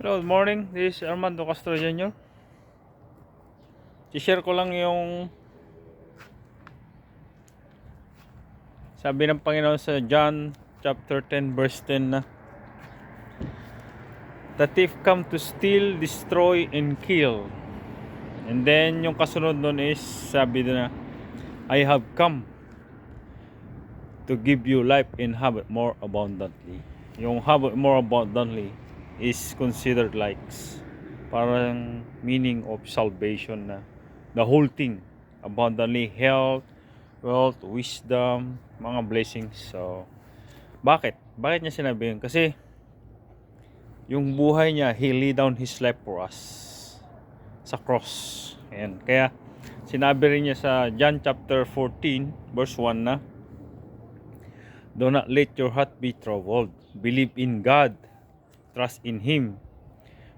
Hello, good morning. This is Armando Castro Jr. I-share ko lang yung sabi ng Panginoon sa John chapter 10 verse 10 na the thief come to steal, destroy, and kill. And then yung kasunod nun is sabi doon na I have come to give you life and have it more abundantly. Yung have it more abundantly is considered like parang meaning of salvation na the whole thing, abundantly, health, wealth, wisdom, mga blessings. So bakit niya sinabi yun? Kasi yung buhay niya, he laid down his life for us sa cross. Ayan. Kaya sinabi rin niya sa John chapter 14 verse 1 na do not let your heart be troubled, believe in God, trust in Him,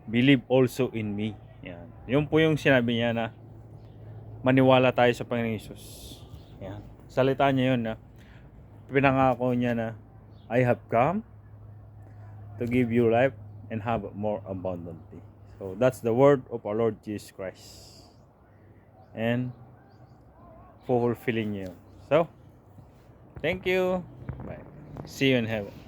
believe also in me. Yan. Yun po yung sinabi niya na maniwala tayo sa Panginoon Jesus. Yan. Salita niya yun na pinangako niya na I have come to give you life and have it more abundantly. So that's the word of our Lord Jesus Christ. And fulfilling you. So, thank you. Bye. See you in heaven.